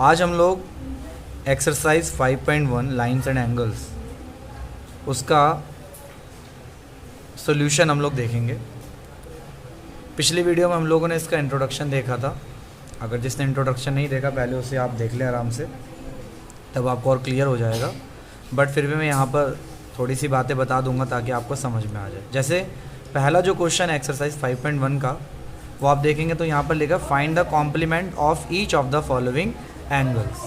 आज हम लोग एक्सरसाइज 5.1 लाइंस एंड एंगल्स उसका सॉल्यूशन हम लोग देखेंगे। पिछली वीडियो में हम लोगों ने इसका इंट्रोडक्शन देखा था। अगर जिसने इंट्रोडक्शन नहीं देखा पहले उसे आप देख लें आराम से, तब आपको और क्लियर हो जाएगा। बट फिर भी मैं यहाँ पर थोड़ी सी बातें बता दूंगा ताकि आपको समझ में आ जाए। जैसे पहला जो क्वेश्चन है एक्सरसाइज 5.1 का, वो आप देखेंगे तो यहाँ पर लिखा find the complement of each of the following angles.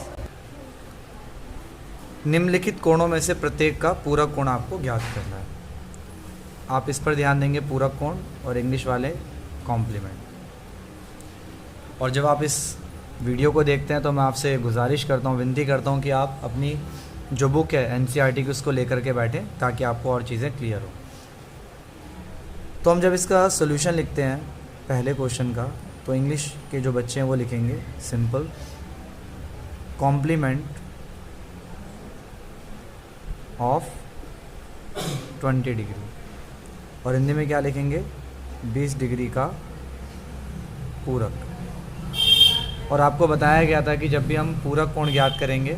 निम्नलिखित कोणों में से प्रत्येक का पूरक कोण आपको ज्ञात करना है। आप इस पर ध्यान देंगे, पूरक कोण और इंग्लिश वाले कॉम्प्लीमेंट। और जब आप इस वीडियो को देखते हैं तो मैं आपसे गुजारिश करता हूँ, विनती करता हूँ कि आप अपनी जो बुक है एनसीईआरटी की उसको लेकर के बैठें ताकि आपको और चीज़ें क्लियर हो। तो हम जब इसका सोल्यूशन लिखते हैं पहले क्वेश्चन का, तो इंग्लिश के जो बच्चे हैं वो लिखेंगे सिंपल कॉम्प्लीमेंट ऑफ 20 डिग्री, और हिंदी में क्या लिखेंगे 20 डिग्री का पूरक। और आपको बताया गया था कि जब भी हम पूरक कोण ज्ञात करेंगे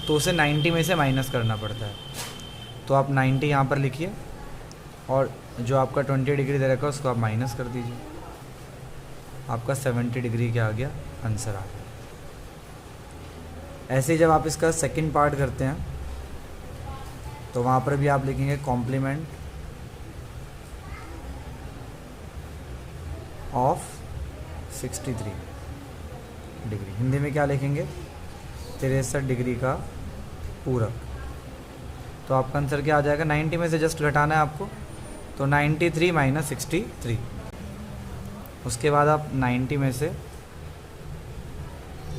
तो उसे 90 में से माइनस करना पड़ता है। तो आप 90 यहाँ पर लिखिए और जो आपका 20 डिग्री दे रखा है उसको आप माइनस कर दीजिए। आपका 70 डिग्री क्या आ गया, आंसर आ गया। ऐसे ही जब आप इसका सेकंड पार्ट करते हैं तो वहाँ पर भी आप लिखेंगे कॉम्प्लीमेंट ऑफ 63 डिग्री। हिंदी में क्या लिखेंगे 63 डिग्री का पूरक। तो आपका आंसर क्या आ जाएगा, 90 में से जस्ट घटाना है आपको, तो 93 माइनस 63। उसके बाद आप 90 में से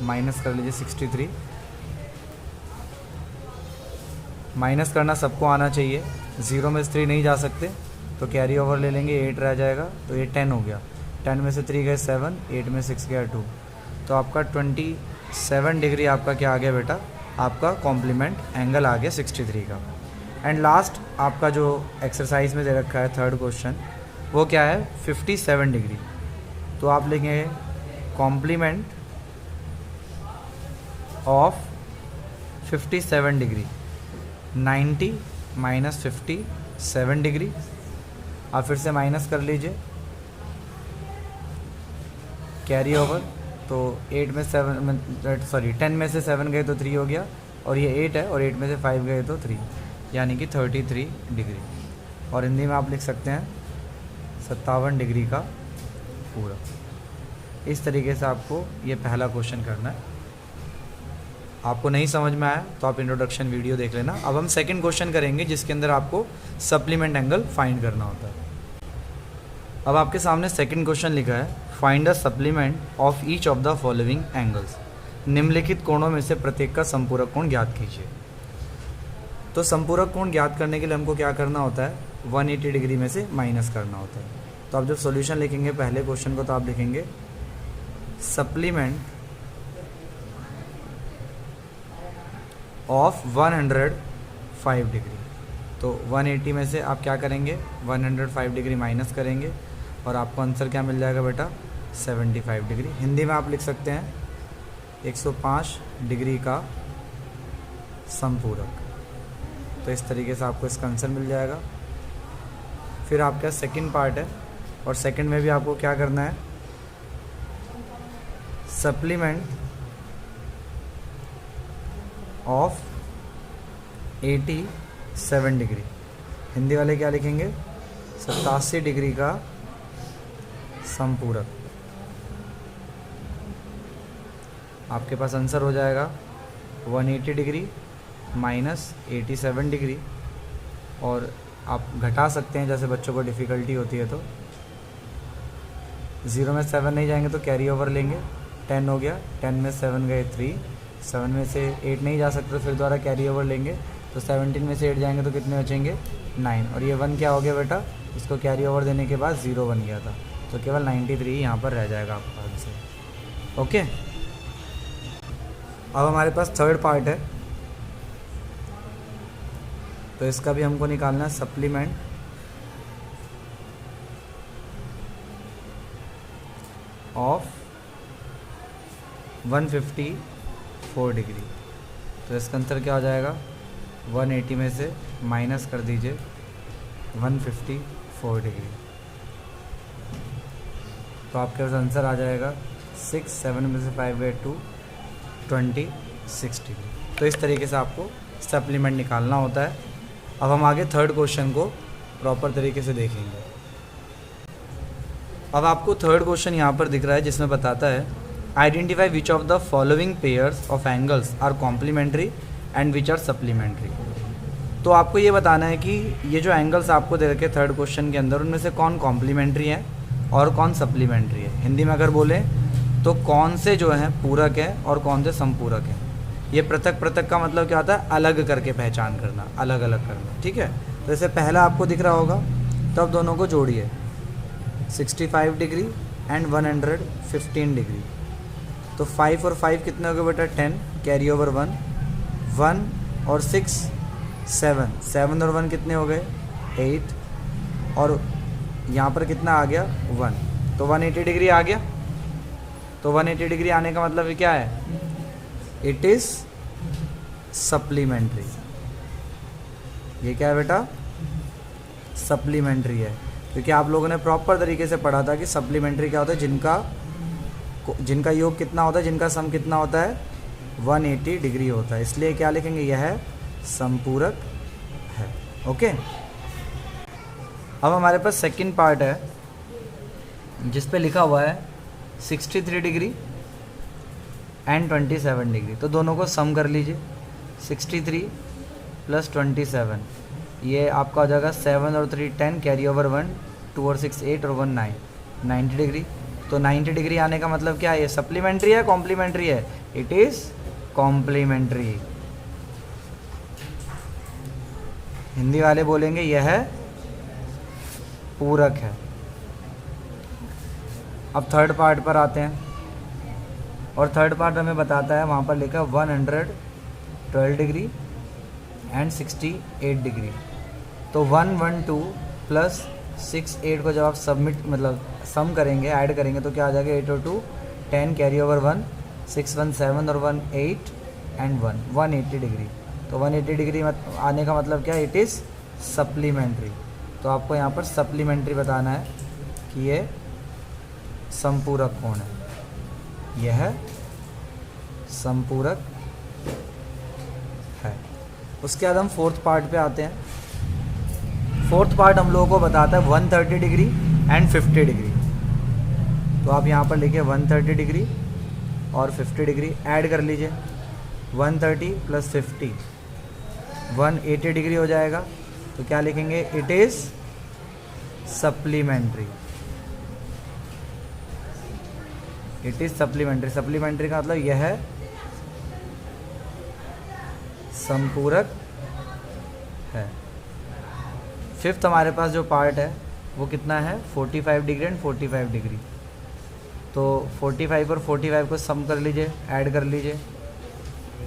माइनस कर लीजिए 63। माइनस करना सबको आना चाहिए, 0 में से 3 नहीं जा सकते, तो कैरी ओवर ले लेंगे, 8 रह जाएगा, तो ये 10 हो गया। 10 में से 3 गए 7, 8 में 6 गया 2, तो आपका 27 डिग्री आपका क्या आ गया बेटा, आपका कॉम्प्लीमेंट एंगल आ गया 63 का। एंड लास्ट आपका जो एक्सरसाइज में दे रखा है थर्ड क्वेश्चन, वो क्या है 57 डिग्री। तो आप लिखेंगे complement of 57 degree, 90 minus 57 degree. आप फिर से माइनस कर लीजिए, कैरी ओवर, तो 10 में से 7 गए तो 3 हो गया, और ये 8 है और 8 में से 5 गए तो 3, यानी कि 33 डिग्री। और हिंदी में आप लिख सकते हैं 57 डिग्री का पूरक। इस तरीके से आपको ये पहला क्वेश्चन करना है। आपको नहीं समझ में आया तो आप इंट्रोडक्शन वीडियो देख लेना। अब हम सेकंड क्वेश्चन करेंगे जिसके अंदर आपको सप्लीमेंट एंगल फाइंड करना होता है। अब आपके सामने सेकंड क्वेश्चन लिखा है find the supplement of each of the following angles. निम्नलिखित कोणों में से प्रत्येक का संपूरक कोण ज्ञात कीजिए। तो संपूरक कोण ज्ञात करने के लिए हमको क्या करना होता है, 180 डिग्री में से माइनस करना होता है। तो आप जब सॉल्यूशन लिखेंगे पहले क्वेश्चन को, तो आप लिखेंगे सप्लीमेंट ऑफ 105 डिग्री। तो 180 में से आप क्या करेंगे 105 डिग्री माइनस करेंगे और आपको आंसर क्या मिल जाएगा बेटा 75 डिग्री। हिंदी में आप लिख सकते हैं 105 डिग्री का संपूरक। तो इस तरीके से आपको इसका आंसर मिल जाएगा। फिर आपका सेकंड पार्ट है, और सेकंड में भी आपको क्या करना है, सप्लीमेंट ऑफ 87 डिग्री। हिंदी वाले क्या लिखेंगे 87 डिग्री का संपूरक। आपके पास आंसर हो जाएगा 180 डिग्री माइनस 87 डिग्री। और आप घटा सकते हैं जैसे बच्चों को डिफ़िकल्टी होती है, तो 0 में 7 नहीं जाएंगे तो कैरी ओवर लेंगे, 10 हो गया, 10 में 7 गए 3, 7 में से 8 नहीं जा सकते तो फिर दोबारा कैरी ओवर लेंगे, तो 17 में से 8 जाएंगे तो कितने बचेंगे 9। और ये 1 क्या हो गया बेटा, इसको कैरी ओवर देने के बाद 0 बन गया था, तो केवल 93 यहाँ पर रह जाएगा आपका आंसर। ओके, अब हमारे पास थर्ड पार्ट है, तो इसका भी हमको निकालना है सप्लीमेंट ऑफ 150 4 डिग्री। तो इसका आंसर क्या हो जाएगा, 180 में से माइनस कर दीजिए 154 डिग्री। तो आपके पास आंसर आ जाएगा 6, 7 में से 5 गए 2, 26 डिग्री। तो इस तरीके से आपको सप्लीमेंट निकालना होता है। अब हम आगे थर्ड क्वेश्चन को प्रॉपर तरीके से देखेंगे। अब आपको थर्ड क्वेश्चन यहाँ पर दिख रहा है जिसमें बताता है identify which of the following pairs of angles are complementary and which are supplementary. तो आपको ये बताना है कि ये जो एंगल्स आपको दे रखे थर्ड क्वेश्चन के अंदर उनमें से कौन कॉम्प्लीमेंट्री है और कौन सप्लीमेंट्री है। हिंदी में अगर बोलें तो कौन से जो हैं पूरक है और कौन से समपूरक हैं। ये पृथक पृथक का मतलब क्या होता है, अलग करके पहचान करना, अलग अलग करना, ठीक है। तो जैसे पहला आपको दिख रहा होगा, तो अब दोनों को जोड़िए 65 डिग्री एंड 115 डिग्री। तो 5 और 5 कितने हो गए बेटा, 10, कैरी ओवर 1, 1 और 6 7, 7 और 1 कितने हो गए 8, और यहाँ पर कितना आ गया 1, तो 180 डिग्री आ गया। तो 180 डिग्री आने का मतलब क्या है, इट इज़ सप्लीमेंट्री। ये क्या है बेटा, सप्लीमेंट्री है, क्योंकि आप लोगों ने प्रॉपर तरीके से पढ़ा था कि सप्लीमेंट्री क्या होता है, जिनका योग कितना होता है, जिनका सम कितना होता है 180 डिग्री होता है। इसलिए क्या लिखेंगे, यह है समपूरक है। ओके, अब हमारे पास सेकंड पार्ट है जिस पे लिखा हुआ है 63 डिग्री एंड 27 डिग्री। तो दोनों को सम कर लीजिए, 63 प्लस 27, ये आपका हो जाएगा 7 और 3 10, कैरी ओवर 1, 2 और 6 8 और 1 9, 90 डिग्री। तो 90 डिग्री आने का मतलब क्या है, ये सप्लीमेंट्री है कॉम्प्लीमेंट्री है, इट इज़ कॉम्प्लीमेंट्री। हिंदी वाले बोलेंगे यह है पूरक है। अब थर्ड पार्ट पर आते हैं, और थर्ड पार्ट हमें बताता है, वहाँ पर लिखा 112 डिग्री एंड 68 डिग्री। तो 112 प्लस 68 को जब आप सम करेंगे, ऐड करेंगे, तो क्या आ जाएगा 8 और 2 10, कैरी ओवर 1, 6 1 7 और 1 8 एंड 1 180 डिग्री। तो 180 डिग्री आने का मतलब क्या है, इट इज़ सप्लीमेंट्री। तो आपको यहाँ पर सप्लीमेंट्री बताना है कि ये समपूरक कौन है, यह समपूरक है। उसके बाद हम फोर्थ पार्ट पे आते हैं। फोर्थ पार्ट हम लोगों को बताता है 130 डिग्री एंड 50 डिग्री। तो आप यहाँ पर लिखिए 130 डिग्री और 50 डिग्री, ऐड कर लीजिए 130 प्लस 50 180 डिग्री हो जाएगा। तो क्या लिखेंगे, it is supplementary, it is supplementary. Supplementary का मतलब यह है समपूरक है। फिफ्थ हमारे पास जो पार्ट है वो कितना है, 45 डिग्री एंड 45 डिग्री। तो 45 और 45 को सम कर लीजिए, ऐड कर लीजिए,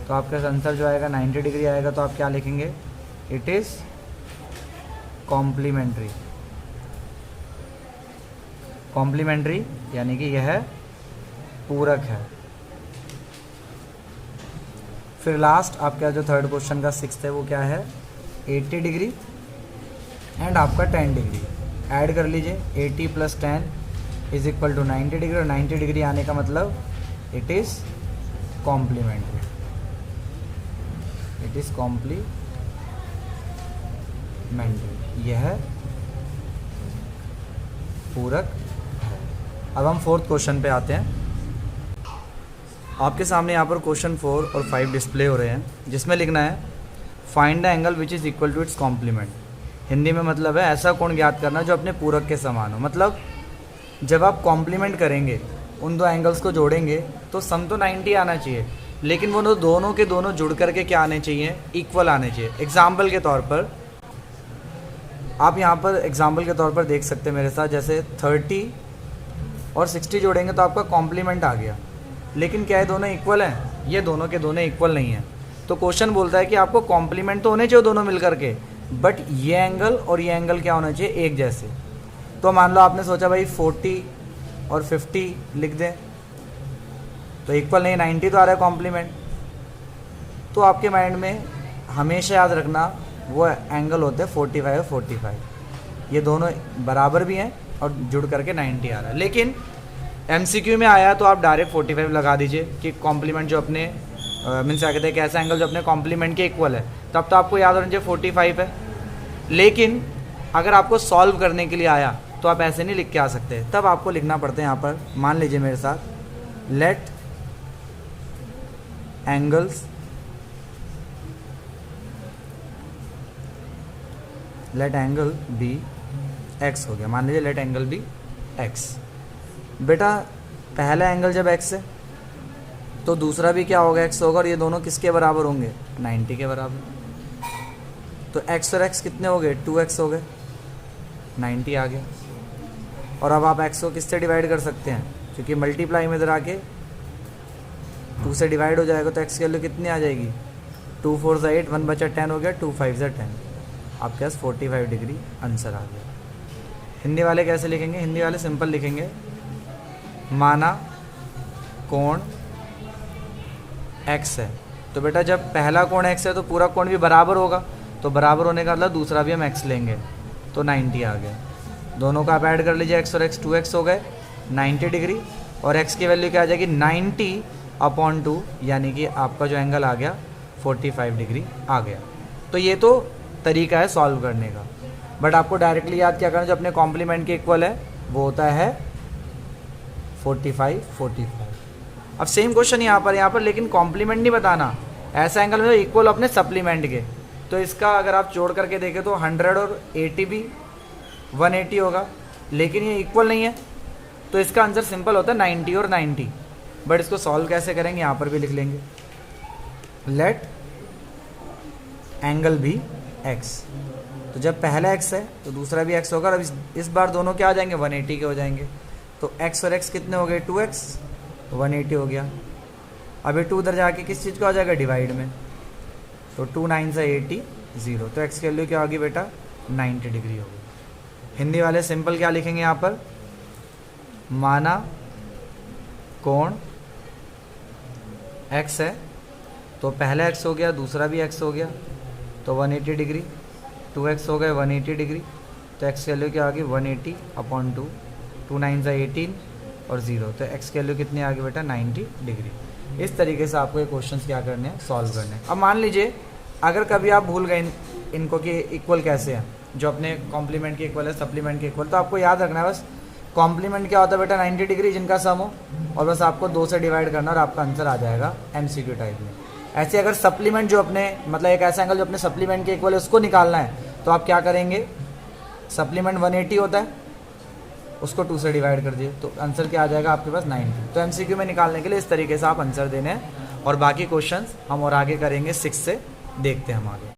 तो आपका आंसर जो आएगा 90 डिग्री आएगा। तो आप क्या लिखेंगे, इट इज़ कॉम्प्लीमेंट्री। कॉम्प्लीमेंट्री यानी कि यह पूरक है। फिर लास्ट आपका जो थर्ड क्वेश्चन का सिक्स्थ है वो क्या है, 80 डिग्री एंड आपका 10 डिग्री। ऐड कर लीजिए, 80 plus 10 is equal to 90 degree, और 90 डिग्री आने का मतलब it is complementary, it is complementary. यह पूरक है। अब हम फोर्थ क्वेश्चन पे आते हैं। आपके सामने यहाँ पर क्वेश्चन 4 और 5 डिस्प्ले हो रहे हैं, जिसमें लिखना है find the angle which is equal to its complement. Hindi में मतलब है ऐसा कोण ज्ञात करना जो अपने पूरक के समान हो। मतलब जब आप कॉम्प्लीमेंट करेंगे, उन दो एंगल्स को जोड़ेंगे, तो सम तो 90 आना चाहिए, लेकिन वो दोनों के दोनों जुड़ करके क्या आने चाहिए, इक्वल आने चाहिए। एग्जाम्पल के तौर पर आप यहाँ पर एग्जाम्पल के तौर पर देख सकते हैं मेरे साथ, जैसे 30 और 60 जोड़ेंगे तो आपका कॉम्प्लीमेंट आ गया, लेकिन क्या है दोनों इक्वल हैं, ये दोनों के दोनों इक्वल नहीं हैं। तो क्वेश्चन बोलता है कि आपको कॉम्प्लीमेंट तो होने चाहिए दोनों मिलकर के, बट ये एंगल और ये एंगल क्या होना चाहिए, एक जैसे। तो मान लो आपने सोचा भाई 40 और 50 लिख दें, तो इक्वल नहीं, 90 तो आ रहा है कॉम्प्लीमेंट, तो आपके माइंड में हमेशा याद रखना वो एंगल होते हैं 45 और 45, ये दोनों बराबर भी हैं और जुड़ करके 90 आ रहा है। लेकिन MCQ में आया तो आप डायरेक्ट 45 लगा दीजिए कि कॉम्प्लीमेंट जो अपने मीन्स क्या कहते हैं, कैसा एंगल जो अपने कॉम्प्लीमेंट के इक्वल है, तब तो आपको याद होना चाहिए 45 है। लेकिन अगर आपको सॉल्व करने के लिए आया तो आप ऐसे नहीं लिख के आ सकते, तब आपको लिखना पड़ता है यहाँ पर, मान लीजिए मेरे साथ, let angles let angle be X हो गया। मान लीजिए लेट एंगल बी एक्स। बेटा पहला एंगल जब एक्स है तो दूसरा भी क्या होगा, एक्स होगा, और ये दोनों किसके बराबर होंगे, 90 के बराबर। तो एक्स और एक्स कितने हो गए, 2x हो गए, 90 आ गया। और अब आप x को किससे डिवाइड कर सकते हैं, क्योंकि मल्टीप्लाई में इधर आके 2 से डिवाइड हो जाएगा, तो x की वैल्यू कितनी आ जाएगी, 2 4 ज़ा 8, 1 बचा 10 हो गया, 2 5 ज़ा 10, आपके पास 45 डिग्री आंसर आ गया। हिंदी वाले कैसे लिखेंगे, हिंदी वाले सिंपल लिखेंगे, माना कोण x है, तो बेटा जब पहला कोण x है तो पूरा कोण भी बराबर होगा, तो बराबर होने का मतलब दूसरा भी हम x लेंगे, तो 90 आ गया। दोनों का आप ऐड कर लीजिए, x और x 2x हो गए, 90 डिग्री, और x की वैल्यू क्या आ जाएगी, 90/2, यानी कि आपका जो एंगल आ गया 45 डिग्री आ गया। तो ये तो तरीका है सॉल्व करने का, बट आपको डायरेक्टली याद क्या करना, जो अपने कॉम्प्लीमेंट के इक्वल है वो होता है 45। अब सेम क्वेश्चन यहाँ पर लेकिन कॉम्प्लीमेंट नहीं बताना, ऐसा एंगल मतलब इक्वल अपने सप्लीमेंट के। तो इसका अगर आप जोड़ करके देखें तो 100 और 80 भी 180 होगा, लेकिन ये इक्वल नहीं है, तो इसका आंसर सिंपल होता है 90 और 90। बट इसको सॉल्व कैसे करेंगे, यहाँ पर भी लिख लेंगे, लेट एंगल भी x। तो जब पहला x है तो दूसरा भी x होगा, और इस बार दोनों क्या आ जाएंगे, 180 के हो जाएंगे। तो x और x कितने हो गए, 2x, 180 हो गया। अब ये 2 उधर जाके किस चीज़ को आ जाएगा, डिवाइड में, तो 2 9 से 80 0, तो x की वैल्यू क्या होगी बेटा, 90 डिग्री होगी। हिंदी वाले सिंपल क्या लिखेंगे यहाँ पर, माना कोण x है, तो पहला x हो गया, दूसरा भी x हो गया, तो 180 डिग्री, 2x हो गए 180 डिग्री, तो x की वैल्यू क्या आ गई, 180/2, 2 9 से 18 और 0, तो x की वैल्यू कितनी आ गई बेटा, 90 डिग्री। इस तरीके से आपको ये क्वेश्चंस क्या करने हैं, सॉल्व करने हैं। अब मान लीजिए अगर कभी आप भूल गए इनको कि इक्वल कैसे हैं, जो अपने कॉम्प्लीमेंट के इक्वल है, सप्लीमेंट के इक्वल, तो आपको याद रखना है बस कॉम्प्लीमेंट क्या होता है बेटा, 90 डिग्री जिनका सम हो, और बस आपको 2 से डिवाइड करना और आपका आंसर आ जाएगा MCQ टाइप में। ऐसे अगर सप्लीमेंट जो अपने मतलब एक ऐसा एंगल जो अपने सप्लीमेंट के इक्वल है उसको निकालना है, तो आप क्या करेंगे, सप्लीमेंट 180 होता है, उसको 2 से डिवाइड कर दिए, तो आंसर क्या आ जाएगा आपके पास, 90। तो MCQ में निकालने के लिए इस तरीके से आप आंसर देने हैं, और बाकी क्वेश्चंस हम और आगे करेंगे 6 से, देखते हैं हम आगे।